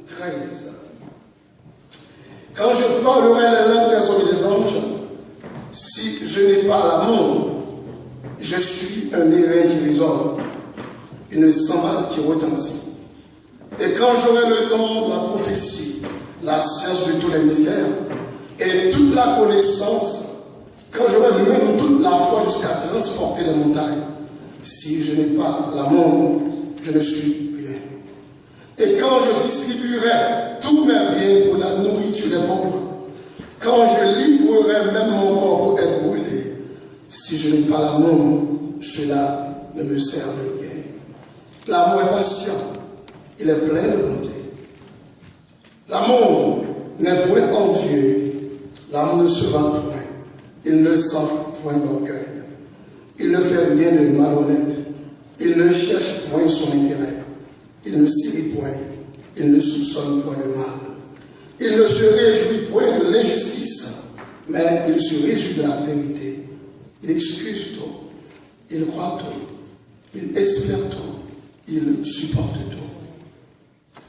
13. Quand je parlerai la langue des hommes et des anges, si je n'ai pas l'amour, je suis un airain qui résonne, une cymbale qui retentit. Et quand j'aurai le don de la prophétie, la science de tous les mystères, et toute la connaissance, quand j'aurai même toute la foi jusqu'à transporter les montagnes, si je n'ai pas l'amour, je ne suis rien. Et quand je distribuerai tous mes biens pour la nourriture des pauvres, quand je livrerai même mon corps pour être brûlé, si je n'ai pas l'amour, cela ne me sert de rien. L'amour est patient, il est plein de bonté. L'amour n'est point envieux, l'amour ne se vante point, il ne sent point d'orgueil, il ne fait rien de malhonnête, il ne cherche point son intérêt, il ne s'irrite point, il ne soupçonne point le mal, il ne se réjouit point de l'injustice, mais il se réjouit de la vérité. Il excuse tout, il croit tout, il espère tout, il supporte tout.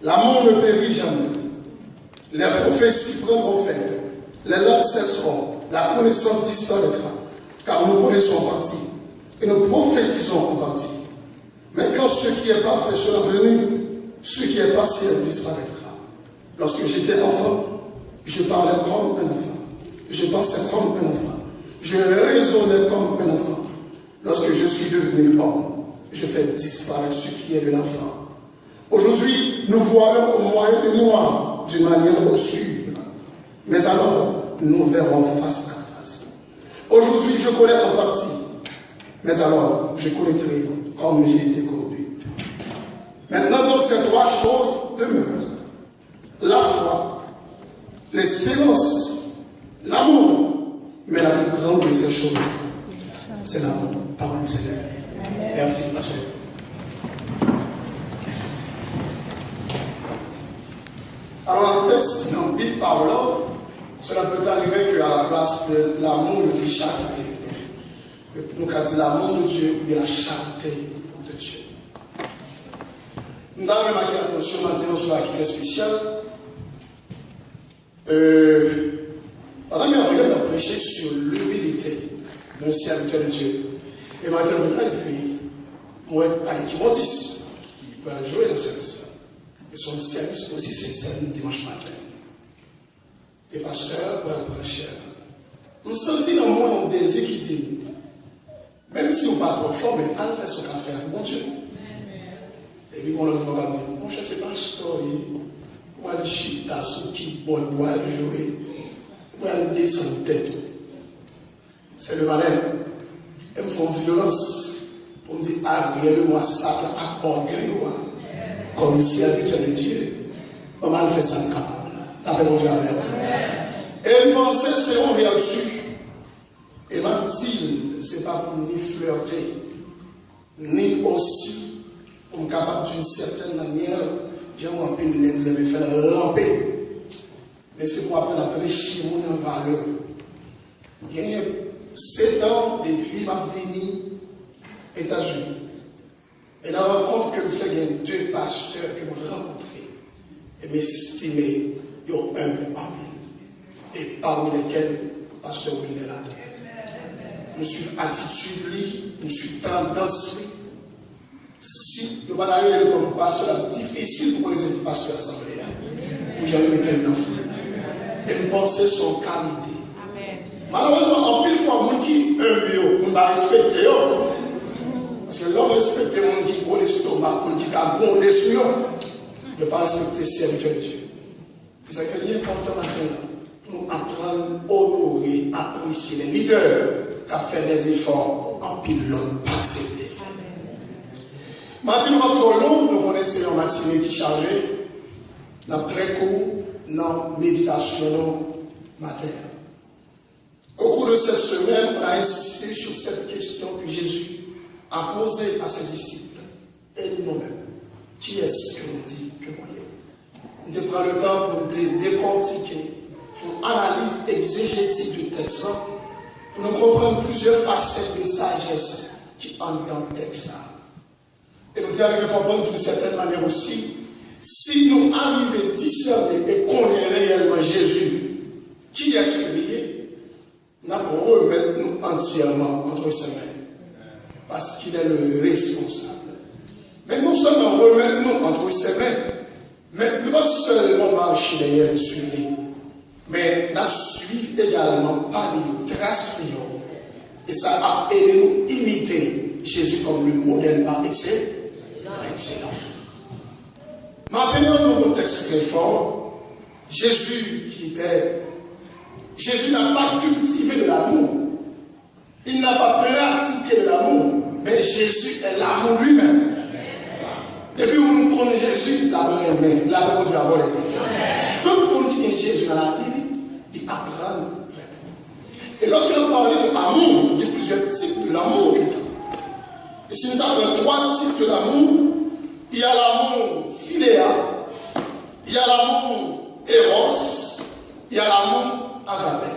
L'amour ne périt jamais. Les prophéties prendront fin, les langues cesseront, la connaissance disparaîtra, car nous connaissons en partie et nous prophétisons en partie. Mais quand ce qui est parfait sera venu, ce qui est partiel disparaîtra. Lorsque j'étais enfant, je parlais comme un enfant, je pensais comme un enfant, je raisonnais comme un enfant. Lorsque je suis devenu homme, je fais disparaître ce qui est de l'enfant. Aujourd'hui, nous voyons au moyen de miroir d'une manière obscure, mais alors nous verrons face à face. Aujourd'hui, je connais en partie, mais alors je connaîtrai comme j'ai été conduit. Maintenant donc, ces trois choses demeurent: la foi, l'espérance, l'amour. Mais la plus grande de ces choses, c'est l'amour. Parole du Seigneur. Merci, pasteur. Alors, le texte, en Bible parlant, cela peut arriver qu'à la place de l'amour, le dit charité. Nous avons dit l'amour de Dieu ou la charité de Dieu. Nous avons remarqué, attention, maintenant sur la qui est spéciale. Madame Myriam a prêché sur l'humilité d'un serviteur de Dieu. Et maintenant, moi, avec Motis, qui peut jouer dans ce service. Et son service aussi, c'est le dimanche matin. Et pasteur, pour la prêcher, nous sentons dans moi un désir qui dit, même si on n'est pas trop fort, mais on fait ce qu'on fait, bon Dieu. Et puis, on le voit dire, mon cher, c'est pasteur, on va aller chita sur qui, bon, on va jouer, on va aller descendre tête. C'est le malin. Ils me font violence pour me dire, réellement, Satan a orgueil, comme si avec de Dieu, on mal fait ça capable. La paix de Dieu avec vous. Et penser c'est une vertu. Et même si ce n'est pas pour ni flirter, ni aussi pour me capable d'une certaine manière, j'ai un peu de me faire ramper. Mais c'est pour apprendre à prêcher mon valeur. Il y a 7 ans depuis ma venue aux États-Unis. Et dans la rencontre que je fais, il y a 2 pasteurs que je rencontrés et m'estimer, ils ont un parmi. Et parmi lesquels, le pasteur Wilner là. Je suis attitude, je suis tendance. Si je ne vais pas arriver comme pasteur, c'est difficile pour les pasteurs de l'Assemblée. Pour jamais mettre le fou. Et me penser sur qualité. Malheureusement, en pile fois, moi qui aime, on va respecter. Parce que l'homme respecte les gens qui ont l'estomac, les gens qui ont gros dessus, ne pas respecter les serviteurs de Dieu. C'est ce qui est important maintenant pour nous apprendre à honorer, apprécier les leaders qui ont fait des efforts en pilote, pas accepter. Maintenant, nous va trop long, nous connaissons une matinée qui est chargée, nous très court, dans méditation matin. Au cours de cette semaine, on a insisté sur cette question que Jésus a posé à ses disciples et nous-mêmes. Qui est-ce que l'on dit que moi? On prend le temps pour nous décortiquer, pour une analyse exégétique du texte, pour nous comprendre plusieurs facettes de sagesse qui entrent dans le texte. Et nous arrivons à comprendre d'une certaine manière aussi Si nous arrivons à discerner et connaître réellement Jésus, qui est celui, nous remettre nous entièrement entre ses mains. Parce qu'il est le responsable. Mais nous sommes en remettre nous entre ses mains. Mais nous ne pouvons pas seulement marcher derrière le suivi. Mais nous suivons également par les traces. Et ça a aidé nous à imiter Jésus comme le modèle par excellent. Maintenant, dans un texte très fort, Jésus n'a pas cultivé de l'amour. Il n'a pas pratiqué de l'amour. Mais Jésus est l'amour lui-même. Depuis où nous connaissons Jésus, l'amour est même. L'amour du avoir l'église. Tout le monde qui est Jésus dans la vie, il apprend. Et lorsque nous parlons de l'amour, il y a plusieurs types de l'amour. Et si nous avons 3 types de l'amour, il y a l'amour philéa, il y a l'amour éros, il y a l'amour agapé.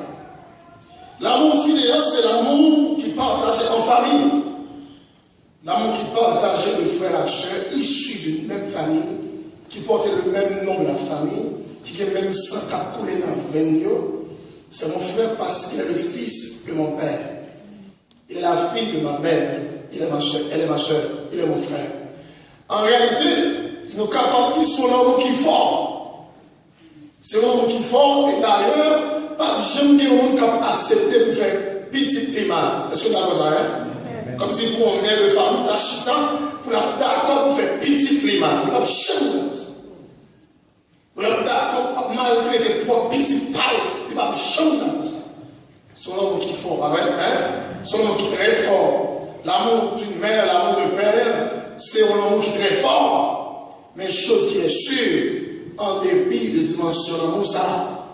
L'amour philéa, c'est l'amour qui partage en famille. L'amour qui partage le frère et soeur issus d'une même famille, qui portent le même nom de la famille, qui a le même sang qui a coulé dans le vénio. C'est mon frère parce qu'il est le fils de mon père. Il est la fille de ma mère. Il est ma soeur, elle est ma soeur, il est mon frère. En réalité, nos capacités sont l'amour qui est fort. C'est l'amour qui est fort, et d'ailleurs, pas jamais quelqu'un qui a accepté pour faire petit et mal. Est-ce que tu as ça, hein? Comme si pour un mère de famille, tu as chita, pour la d'accord pour faire petit et mal. Il n'y a pas jamais ça. Pour la d'accord pour maltraiter pour petit pal, il n'y a pas jamais ça. C'est l'amour qui est fort, c'est l'amour qui est très fort. L'amour d'une mère, l'amour d'un père, c'est un amour qui est très fort. Mais chose qui est sûre, en dépit de dimension de l'amour, ça,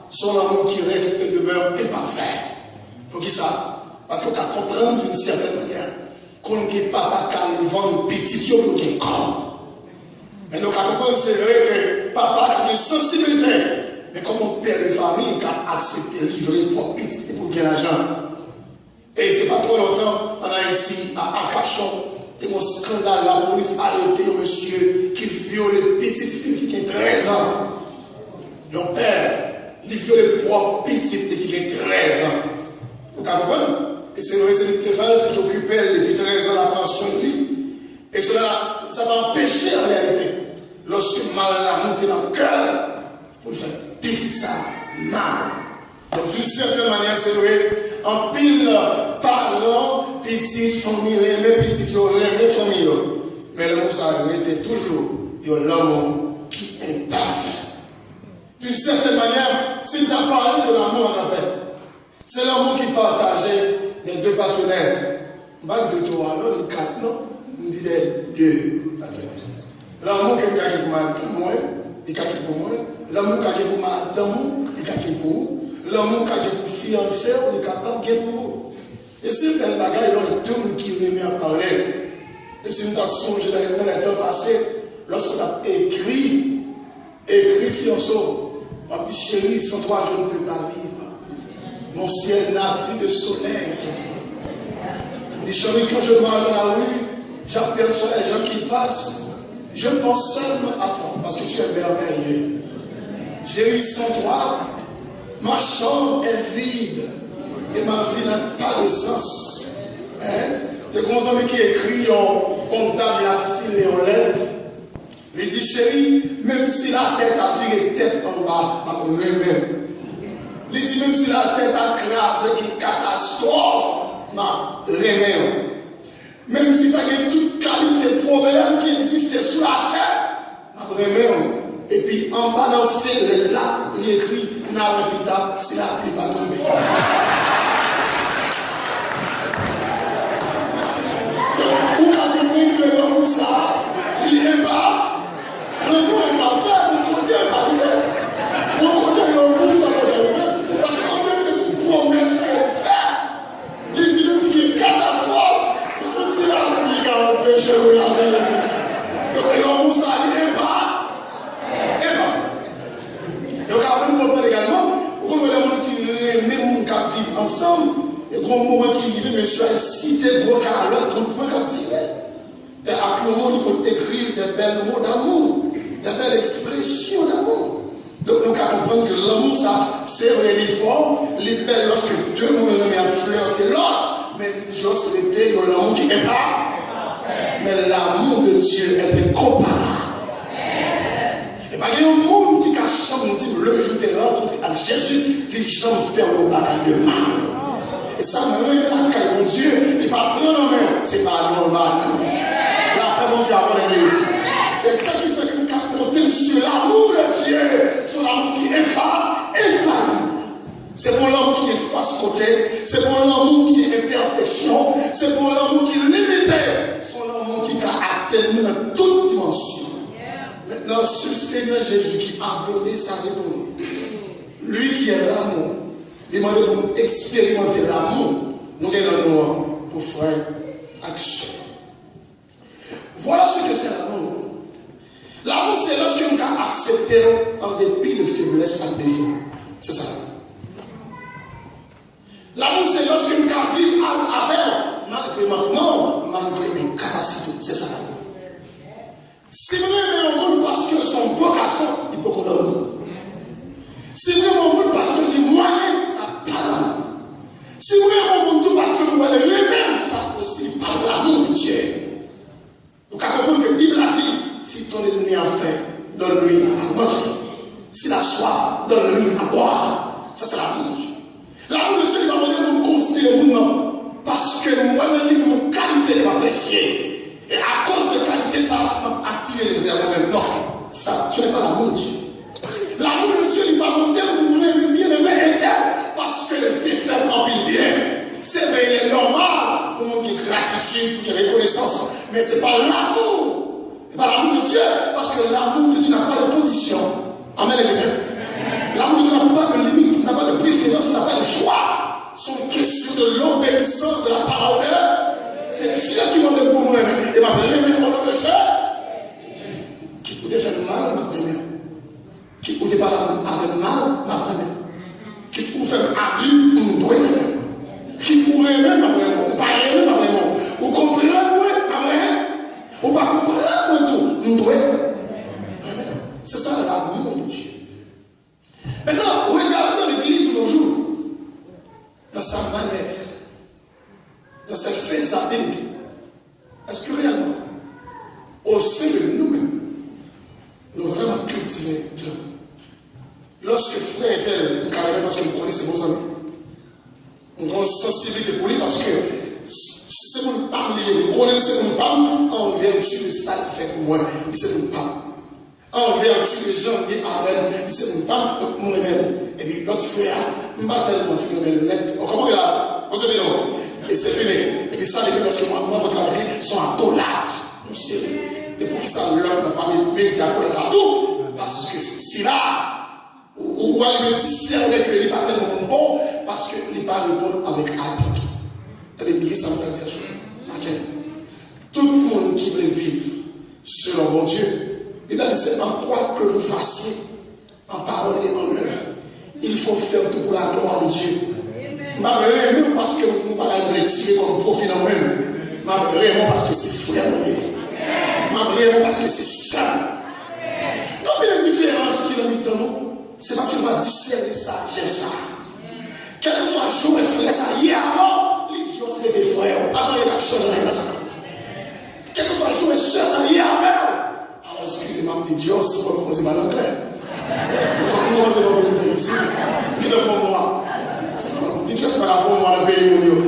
son amour qui reste et demeure imparfait. Pour qui ça? Parce qu'on peut comprendre d'une certaine manière qu'on ne peut pas le vendre petit, on peut le corps. Mais nous comprendre, c'est vrai que papa a une sensibilité. Mais comme un père de famille qui a accepté de livrer pour petit et pour gagner l'argent. Et c'est pas trop longtemps, en Haïti, à Akachon, il y a un scandale, la police a arrêté un monsieur qui viole une petite fille qui a 13 ans. Mon père, il viole pour petite fille qui a 13 ans. Vous comprenez? Et c'est le résident Stéphane qui occupait depuis 13 ans la pension de lui. Et cela, ça va empêcher en réalité, lorsque mal a monté dans le cœur, pour le faire petite ça, mal. Donc d'une certaine manière, c'est vrai, en pile parents, petites familles, les petites, les familles. Mais le mot ça était toujours l'amour qui est parfait. D'une certaine manière, si tu as parlé de l'amour en appel, c'est l'amour qui partageait des 2 partenaires. Je ne dis pas de 3, non, de 4, non. Je dis des 2 partenaires. L'amour que je gagne pour moi, il gagne pour moi. L'amour que je gagne pour madame, il gagne pour moi. L'amour qui a pour fiancé, on est capable de gagner pour vous. Et si tel bagage, il y a 2 personnes qui remettent à parler. Et si nous avons songé dans le temps passé, lorsqu'on a écrit fiancé, on dit chérie, sans toi je ne peux pas vivre. Mon ciel n'a plus de soleil sans toi. On dit chérie, quand je marche dans la rue, j'aperçois les gens qui passent. Je pense seulement à toi, parce que tu es merveilleux. Chérie, sans toi, ma chambre est vide et ma vie n'a pas de sens. T'es comme un ami qui écrit on table la file et on l'aide. Il dit chérie, même si la tête a viré tête en bas, ma remède. Il dit même si la tête a crasé, qui catastrophe, ma remède. Même si tu as toute qualité de problème qui existait sur la terre, ma remède. Et puis en bas dans le fil, là, il écrit Narapita, c'est la pluie pas tomber. Donc, vous avez compris que l'homme, ça, il n'est pas, l'homme n'est pas fait, vous comptez pas lui. Vous comptez l'homme, ça va arriver. Parce qu'on a une petite promesse qu'on fait. Il dit même si il y a une catastrophe, on dit là, il a empêché de regarder. Donc, l'homme, ça, il n'est pas. Donc, après, nous comprenons également, vous comprenez les gens qui vivent ensemble, et gros moment qui vivent, monsieur a excité, gros car l'autre, tout le point captivé. Et à tout le monde, il faut écrire des belles mots d'amour, des belles expressions d'amour. Donc nous allons comprendre que l'amour, ça, c'est vrai, il est fort, il est belle lorsque deux mondes ont flirté l'autre, mais Joss était dans l'amour qui n'est pas. Mais l'amour de Dieu est incomparable. Et pas qu'il y a un monde qui a chanté le jour où tu es rencontré avec Jésus, les gens font le bagage de mal. Et ça me rend la caille de Dieu, et pas prendre en main, c'est pas non, pas non. La paix de Dieu avant l'église. C'est ça qui fait que nous comptons sur l'amour de Dieu, sur l'amour qui est infaillible. C'est pour l'amour qui est face côté, c'est pour l'amour qui est imperfection, c'est pour l'amour qui est limité, c'est l'amour qui a atteint dans toute dimension. Maintenant, ce Seigneur Jésus qui a donné sa vie pour nous, lui qui est l'amour, demande de nous expérimenter l'amour, nous gagnons pour faire action. Voilà ce que c'est l'amour. L'amour, c'est lorsque nous avons accepté en dépit de faiblesse à défaut. C'est ça. L'amour, c'est lorsque nous avons vécu avec, malgré maintenant, malgré mes capacités. C'est ça l'amour. Si nous aimons le monde parce que son beau garçon, il peut qu'on l'amour. Si nous aimons le monde parce que nous avons des moyens, ça parle l'amour. Si nous aimons le monde parce que nous avons lui-même, ça aussi parle l'amour de Dieu. Nous avons compris que la Bible a dit, si ton ennemi a faim, donne-lui à manger. S'il a soif, donne-lui à boire. Ça, c'est l'amour de Dieu. L'amour de Dieu, il va demander de nous considérer nous, parce que nous avons une qualité de apprécier. Et à cause de qualité, ça va attirer les vers nous-mêmes. Non, ça, ce n'est pas l'amour de Dieu. L'amour de Dieu, il va demander de nous bien aimer interne, parce que le défait remplit bien. C'est bien normal pour nous qui gratitude, qui reconnaissance, mais ce n'est pas l'amour. Ce n'est pas l'amour de Dieu, parce que l'amour de Dieu n'a pas de condition. Amen, les l'amour de Dieu n'a pas de limite, n'a pas de préférence, n'a pas de choix. C'est une question de l'obéissance de la parole de Dieu. C'est Dieu qui m'a donné pour moi-même. Et ma première mon nom de Dieu. Qui peut faire mal, ma première. Qui peut pas avec mal, ma première. Qui peut faire abus, mon doigt, qui pourrait même, ma première. Ou pas aimer, ma première. Ou comprendre, ma première. Ou pas comprendre, tout, mon doigt. C'est ça l'amour de Dieu. Maintenant, regardons l'église de nos jours. Dans sa manière. Dans sa faisabilité. Est-ce que réellement, au sein de nous-mêmes, nous vraiment cultiver Dieu? Lorsque frère était nous carrément parce que nous connaissons nos amis, une grande sensibilité pour lui parce que c'est mon parle, nous connaissons mon parle en vertu de ça il fait pour moi, c'est mon parle. En vertu de gens qui amènent, c'est mon parle, donc mon révèle. Et puis l'autre frère, je ne vais pas tellement finir le net. Comment il a? Vous savez non? Et c'est fini. Et puis ça, les parce que moi, votre avec lui, sont en collade. Nous serons. Et pour qui ça, l'homme n'a pas mérité à coller partout? Parce que c'est là. Ou aller me dire avec lui, il n'est pas tellement bon, parce qu'il n'est pas répondre avec attente. Très bien, ça me fait dire ça. Tout le monde qui veut vivre selon mon Dieu, il a dit c'est en quoi que vous fassiez, en parole et en œuvre, il faut faire tout pour la gloire de Dieu. Je ne même parce que nous ne pouvons pas me retirer comme profit dans moi-même. Je vraiment parce que c'est frère. Je vraiment parce que c'est ça. Donc la différence qui est dans le temps, c'est parce que nous va discerner ça, j'ai ça. Quel que soit le jour et frère, ça y est avant, les jours c'est des frères. Avant il y a quelque chose dans ça. Quel que soit le jour et soeur, ça y est avant. Alors excusez-moi, petit Dieu, si vous commencez mal anglais. Vous commencez par me dire ici. Qui devant moi? C'est pas la forme de pays même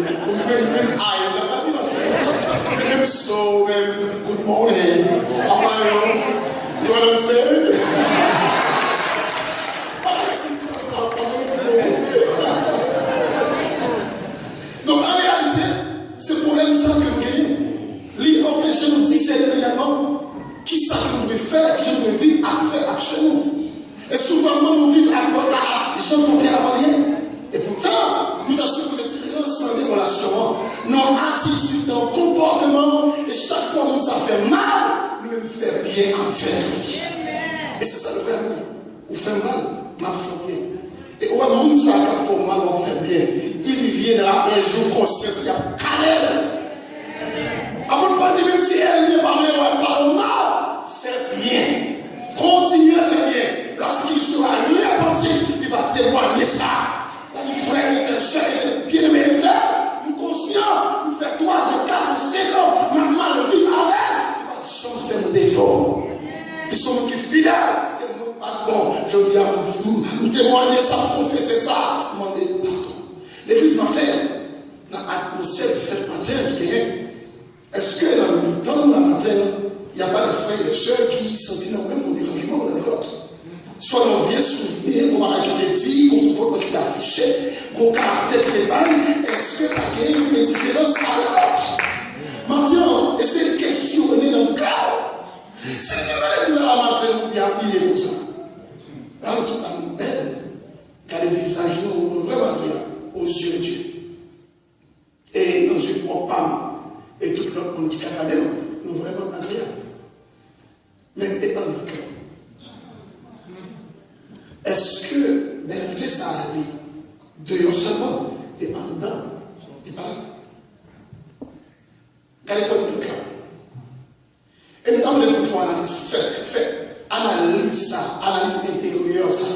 même so même good morning how are you? You know what I'm saying? Donc en réalité c'est problème ça que nous gagnons. Lui empêche de nous discerner également qui ça que nous devons faire, que je devais vivre à faire action. Et souvent nous vivons à gens qui ont bien la barrière. Et pourtant, nous avons ce que vous êtes ensemble en relation, nos attitudes, nos comportements, et chaque fois que ça fait mal, nous devons faire bien envers lui. Et c'est ça le vrai mot. Vous faites mal, mal fait bien. Et au moment où ça fait mal, on fait bien. Il viendra un jour conscience, il y a calme. Avant de parler, même si elle n'est pas mal, parle mal, fais bien. il va témoigner ça. Il a dit, frère, il était seul, il était bien aimé, il est conscient, il fait 3 et 4 et 5 ans, maman le vit avec, il va jamais faire mon défaut. Ils sont fidèles, c'est moi pas bon. Je dis à vous témoigner ça, confesser ça, demander pardon. L'église matin, dans l'atmosphère de fête matin qui est, est-ce que dans le temps de la matin, il n'y a pas de frères et de sœurs qui sentent même au dérangement de l'autre? Soit dans vieux souvenir, qu'on va qui te dit, qu'on peut qui t'affiche, qu'on caractère qui te balle, est-ce que tu as une différence à l'autre? Maintenant, et c'est une question, on est dans le cas. C'est une nouvelle à la matin, il y a habillé comme ça. Là, nous sommes belle, car les visages nous vraiment agréables aux yeux de Dieu. Et dans une propre âme, et tout l'autre monde qui a regardé, nous vraiment agréables. Mais dépend du cœur. Est-ce que belleté ça allait dehors seulement, dépendant des parents? Quel est le cœur? Et maintenant, il faut analyse, fait analyse ça, analyse intérieure ça.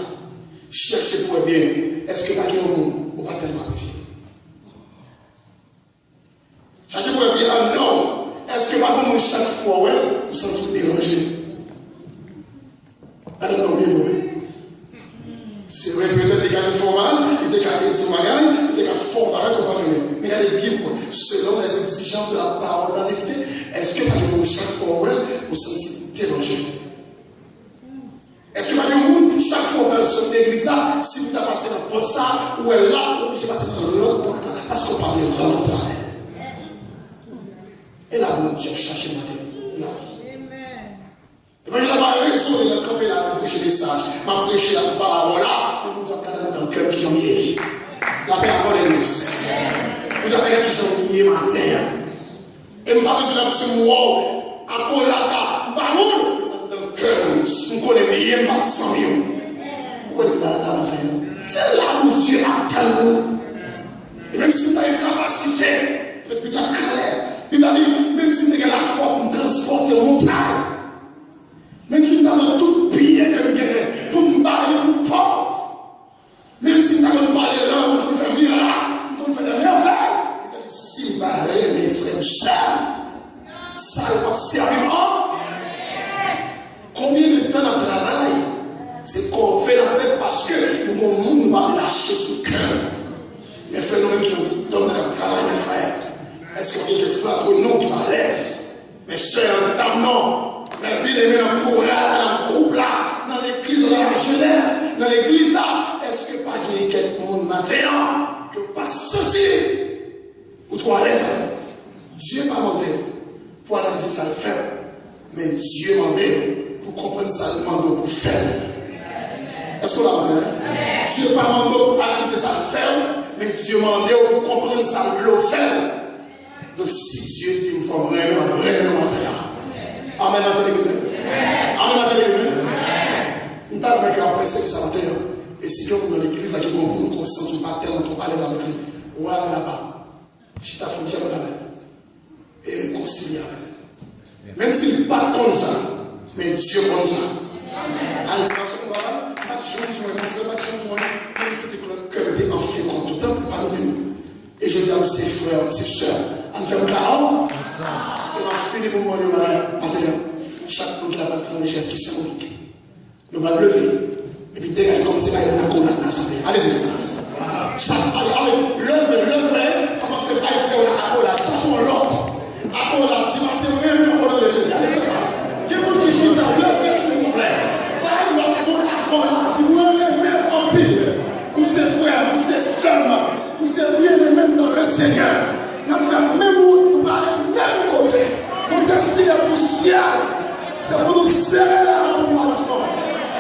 Cherchez pour bien, est-ce que pas qu'il y a un monde ou pas tellement apprécié? Cherchez pour bien, non, est-ce que pas comme chaque fois, ouais, nous sommes tous dérangés? Pas de bien, ouais. C'est vrai, peut-être qu'il y a des formales, il y a des petits magasins, il y a des formales comparément. Mais il y a des biens, selon les exigences de la parole, de la vérité, est-ce que par exemple, chaque fois, vous sentez dérangé? Est-ce que par exemple, chaque fois, vous sortez de l'église là, si vous avez passé dans le porte ça, ou elle là, vous avez passé dans l'autre porte là, parce qu'on parle de rentrer. Et là, bon Dieu, cherchez le matin. Là. Il n'y a pas raison de camper là pour prêcher des sages. Ma prêcher la parole là, mais vous avez dans le cœur qui j'en ai. La parole est douce. Vous avez qui j'en ai matin. Et nous avons besoin de ce mot. Encore là, nous avons dans le cœur. Nous connaissons bien ma sang. Vous connaissez là matin. C'est là où Dieu attend nous. Et même si nous avons une capacité, depuis la colère, il a dit, même si nous avons la foi pour nous transporter en montagne. Même si nous avons tout pillé comme guerre, pour nous parler pour pauvres. Même si nous avons parlé là, pour nous faire miracle, pour nous faire des merveilles. Si nous avons mes frères chers, ça va servir. Combien de temps on travaille? C'est qu'on fait la fête parce que nous ne va lâcher sous le cœur. Mais frères, nous-mêmes qui nous donnent notre travail, mes frères. Est-ce qu'il y a des frères entre nous qui sont à l'aise? Mes soeurs, dames, non. Mais bien aimé dans le chorale, dans le groupe là, dans l'église, dans la jeunesse, dans l'église là, est-ce que pas qu'il y ait quelqu'un maintenant que pas sentir ou trop à l'aise avec? Dieu m'a demandé pour analyser ça le faire, mais Dieu m'a demandé pour comprendre ça le demande pour faire. Est-ce qu'on l'a entendu? Dieu m'a demandé pour analyser ça le faire, mais Dieu m'a demandé pour comprendre ça le faire. Donc si Dieu dit il faut vraiment Amen, matin l'église. Amen, matin l'église. Nous avons avec après ce que ça va te dire. Et si vous dans l'église, qui nous concentre pas tellement trop à l'aise avec lui, ou à là-bas, je t'ai fait avec et réconcilier avec. Même s'il n'est pas comme ça, mais Dieu comme ça. Alors, parce qu'on va pas de gens qui ont un frère, pas de gens qui ont un comme si c'était que le cœur était enflé contre tout le temps, pardonnez-nous. Et je dis à mes frères, mes soeurs, à nous faire un claro. Et ma fille pour moi, maintenant, chaque monde qui n'a pas fait un geste qui est symbolique. Nous allons lever. Et puis dès qu'elle commence à aller dans la colère de l'assemblée. Allez-y, allez, levez, commencez à faire la colère. Cherchons l'autre. À colère, tu m'as témoigné, mais on va le jeter. Allez, faites ça. Qui vous dit chita, levez s'il vous plaît. Pas l'autre monde à colère. Dis-moi, même en pile. Ou ses frères, ou ses sœurs, ou ses bien-aimés dans le Seigneur. Nous faisons même où nous allons même côté. Pour tester la poussière. C'est pour nous serrer la main ensemble.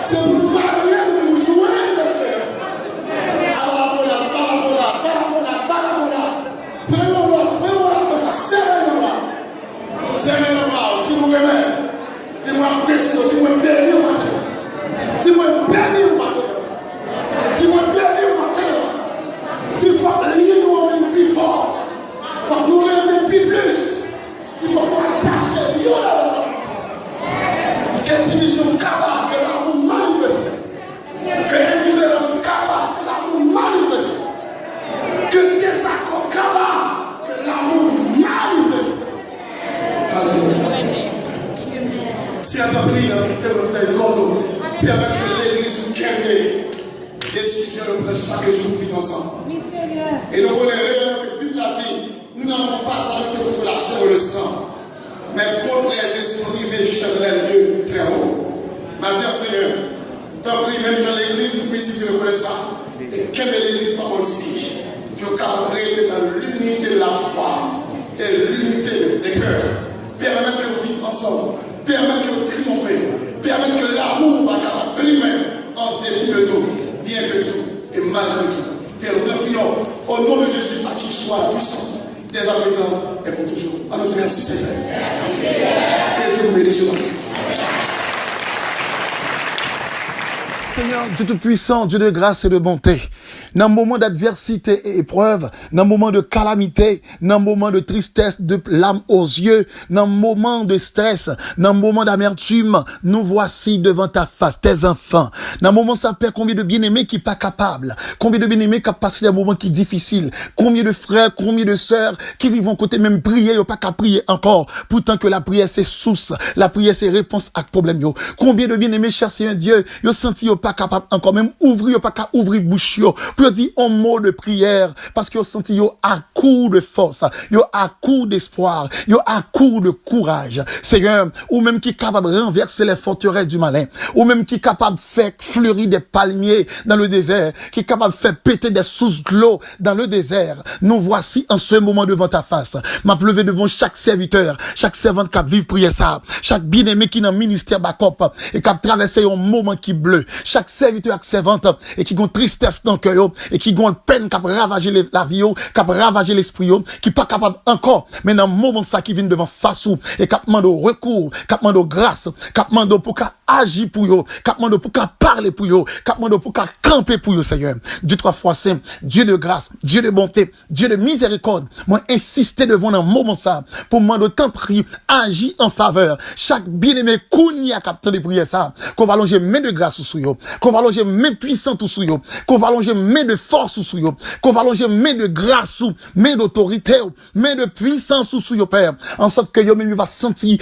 C'est pour nous marier, pour nous joindre le Seigneur. Alors, prenons la serrez la main. Serrez la main. Dis-moi remède. Dis-moi apprécier. Dis-moi bénir au matin. Dis-moi bénir au matin. Dis-moi bénir au matin. Dis-moi lier nous avec le plus fort. permettre que l'église nous gagne décision de prendre chaque jour vivre ensemble. Et nous connaissons que la Bible a dit, nous n'avons pas à lutter contre la chair et le sang, mais contre les esprits méchants dans les lieux très hauts. Maintenant, Seigneur, tant pis, même dans l'église, nous méditons de connaître ça. Et quelle est l'église par aussi, que nous rester dans l'unité de la foi et l'unité des cœurs. Permettre que nous vivions ensemble, permettre que nous triomphions, permettre que l'amour va capable de primer en dépit de tout, bien que tout et malgré tout. Père, nous te prions au nom de Jésus, à qui soit la puissance dès à présent et pour toujours. Alors, merci Seigneur. Que Dieu vous bénisse sur notre. Seigneur, Dieu Tout-Puissant, Dieu de grâce et de bonté, dans le moment d'adversité et épreuve, dans le moment de calamité, dans le moment de tristesse, de larmes aux yeux, dans le moment de stress, dans le moment d'amertume, nous voici devant ta face, tes enfants. Dans le moment ça perd combien de bien-aimés qui pas capables, combien de bien-aimés qui ont passé des moments qui difficiles, combien de frères, combien de sœurs qui vivent côté même prier, ils pas qu'à prier encore, pourtant que la prière c'est source, la prière c'est réponse à problème yo. Combien de bien-aimés, cher Seigneur Dieu, ils senti pas capable encore même ouvrir, pas qu'à ouvrir bouche yo, pour dire un mot de prière, parce qu'ils senti yo à court de force, yo à court d'espoir, yo à court de courage. Seigneur, ou même qui est capable de renverser les forteresses du malin, ou même qui est capable de faire fleurir des palmiers dans le désert, qui est capable de faire péter des sources de l'eau dans le désert. Nous voici en ce moment devant ta face. M'a pleuvé devant chaque serviteur, chaque servante qui a vivre prier ça, chaque bien-aimé qui est dans le ministère Bacop et qui a traversé un moment qui bleu, chaque serviteur et servante et qui ont tristesse dans le cœur et qui ont peine qui a ravagé la vie, qui a ravagé l'esprit, qui n'est pas capable encore, mais dans le moment ça qui vient devant face et qui a demandé recours, qui a demandé grâce, qui a demandé pour qu'à agir pour eux, qui a demandé pour qu'à parler pour eux, qui a demandé pour qu'à camper pour eux, Seigneur. Dieu trois fois saint, Dieu de grâce, Dieu de bonté, Dieu de miséricorde. Moi, insister devant un moment ça, pour demander tant pris, agir en faveur. Chaque bien-aimé, qu'on y a capté de prier ça, qu'on va longer main de grâce sous eux, qu'on va longer main puissante sous eux, qu'on va longer main de force sous eux, qu'on va longer main de grâce sous, main d'autorité, main de puissance sous eux, Père. En sorte que yo même, il va sentir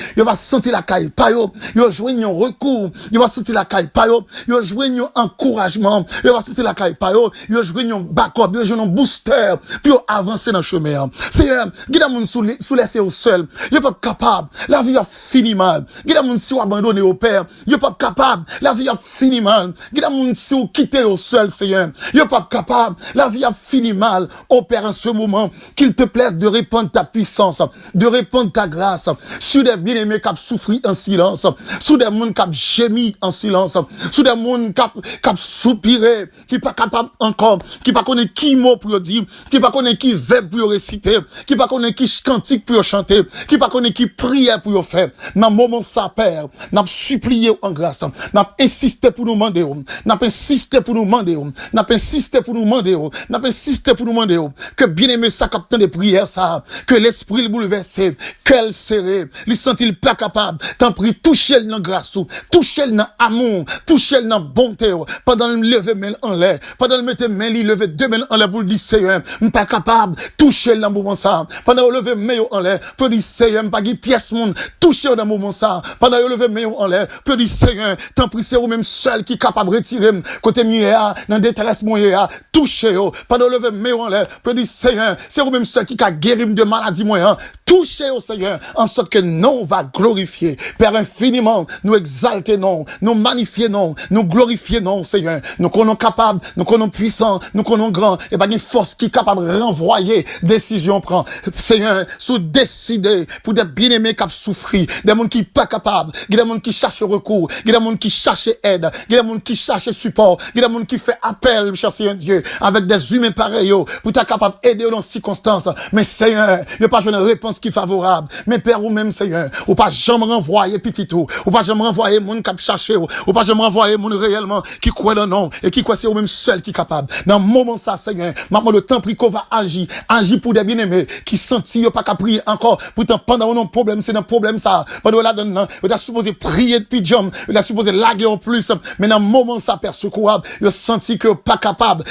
la caille, pas yo, yo jouer un recours, il va sentir la caille, pas yo jouer un encouragement, il va sentir la caille, pas yo jouer un backup, yo jouer un booster, puis yo avancer dans le chemin. Seigneur, guide moun sous laisser au seul, yo pas capable, la vie a fini mal. Guide moun si ou abandonné au Père, yo pas capable, la vie a fini mal. Guide moun si ou quitter au seul, Seigneur, yo pas capable, la vie a fini mal. Au Père, en ce moment, qu'il te plaise de répandre ta puissance, de répandre ta grâce sur des bien-aimés qui ont souffert en silence, sur des moun qui ont gémi en silence, sur des moun qui ont soupiré, qui pas capable encore, qui pas connaît qui mot pour dire, qui pas connaît qui verbe pour réciter, qui pas connaît qui cantique pour chanter, qui pas connaît qui prière pour faire. Dans le moment ça, Père, n'a supplié en grâce, n'a insisté pour nous demander, n'a insisté pour nous demander, n'a insisté pour nous demander, n'a insisté pour nous demander, que bien-aimé ça captant de prière ça, que l'esprit le bouleversé, qu'elle serré, il sent-il pas capable, t'en prie, toucher dans grâce, toucher dans amour, toucher dans bonté, pendant le lever main en l'air, pendant le mettre main, il lever deux mains en l'air pour dire Seigneur, pas capable, toucher dans moment ça, pendant le lever main en l'air, pour dire Seigneur, pas qui pièce monde, toucher dans moment ça, pendant le lever main en l'air, pour dire Seigneur, t'en prie, c'est vous même seul qui est capable de retirer, côté mieux, dans détresse moyen, toucher, pendant le lever main en l'air, pour dire Seigneur, c'est vous même seul qui a guéri de maladie moyen, toucher au Seigneur, en sorte que non va glorifier, Père infiniment, nous exalter non, nous magnifier non, nous glorifier non, Seigneur, nous connaissons capables, nous connaissons puissants, nous connaissons grands, et pas une force qui est capable de renvoyer, décision prend, Seigneur, sous décider, pour des bien-aimés qui ont souffert, des gens qui sont pas capables, des gens qui cherchent recours, des gens qui cherchent aide, des gens qui cherchent support, des gens qui font appel, cher Seigneur Dieu, avec des humains pareils, pour être capable d'aider dans ces circonstances, mais Seigneur, il n'y a pas une réponse qui est favorable, mais Père ou même Seigneur, ou pas jamais renvoyer petit tout, ou pas jamais renvoyer mon qui chercher, ou pas jamais renvoyer mon réellement qui croit dans non, et qui croit c'est ou même seul qui est capable. Dans le moment ça, Seigneur, maintenant le temps pris qu'on va agir pour des bien-aimés, qui sentent pas qu'à prier encore, pourtant pendant un problème, c'est un problème ça, pendant là, on a supposé prier depuis jam, on a supposé laguer en plus, mais dans le moment ça, Père secourable, il senti que pas capable,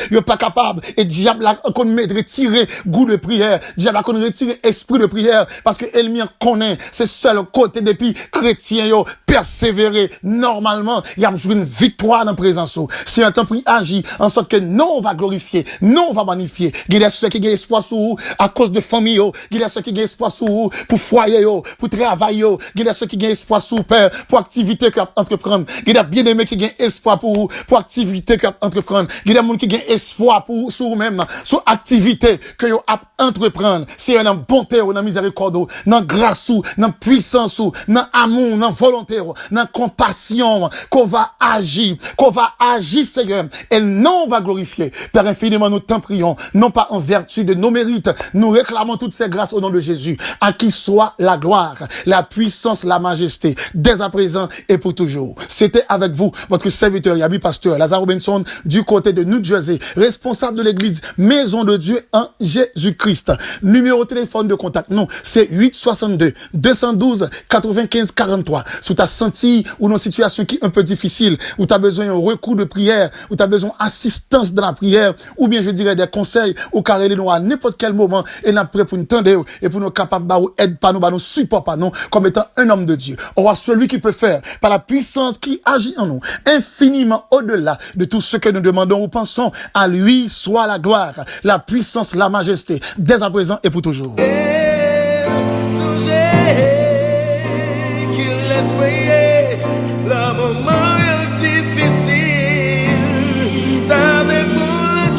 et diable a qu'on met retirer goût de prière, diable a qu'on retirer esprit de prière, parce que elle m'y connaît, c'est seul côté depuis chrétien yo, persévérer normalement, il y a une victoire dans la présence. C'est un temps pour agir en sorte que non, on va glorifier, non, on va magnifier. Il y a ceux qui ont espoir sur vous à cause de famille, il y a ceux qui ont espoir sur vous pour foyer, pour travail, il y a ceux qui ont espoir sur père, pour activité que entreprendre. Il y a bien aimé qui ont espoir pour vous, pour activité que entreprendre. Il y a des gens qui ont espoir pour sur vous-même, sur activité que vous entreprendre. C'est un bonté, dans miséricorde, dans grâce, dans puissance, dans amour, dans volonté, dans compassion, qu'on va agir, Seigneur, et non, on va glorifier. Père infiniment, nous t'en prions, non pas en vertu de nos mérites, nous réclamons toutes ces grâces au nom de Jésus, à qui soit la gloire, la puissance, la majesté, dès à présent et pour toujours. C'était avec vous, votre serviteur, Yabi Pasteur, Lazare Robinson, du côté de New Jersey, responsable de l'église Maison de Dieu en Jésus-Christ. Numéro de téléphone de contact, non, c'est 862 212 95 43. Si tu as senti ou une situation qui est un peu difficile, où tu as besoin d'un recours de prière, où tu as besoin d'assistance dans la prière, ou bien je dirais des conseils, ou carrément nous à n'importe quel moment, et nous prêt pour nous tendre, et pour nous capables d'aide pas nous, nous support pas nous, comme étant un homme de Dieu. On voit celui qui peut faire, par la puissance qui agit en nous, infiniment au-delà de tout ce que nous demandons ou pensons, à lui soit la gloire, la puissance, la majesté, dès à présent et pour toujours. La moment difficile, t'avais pour le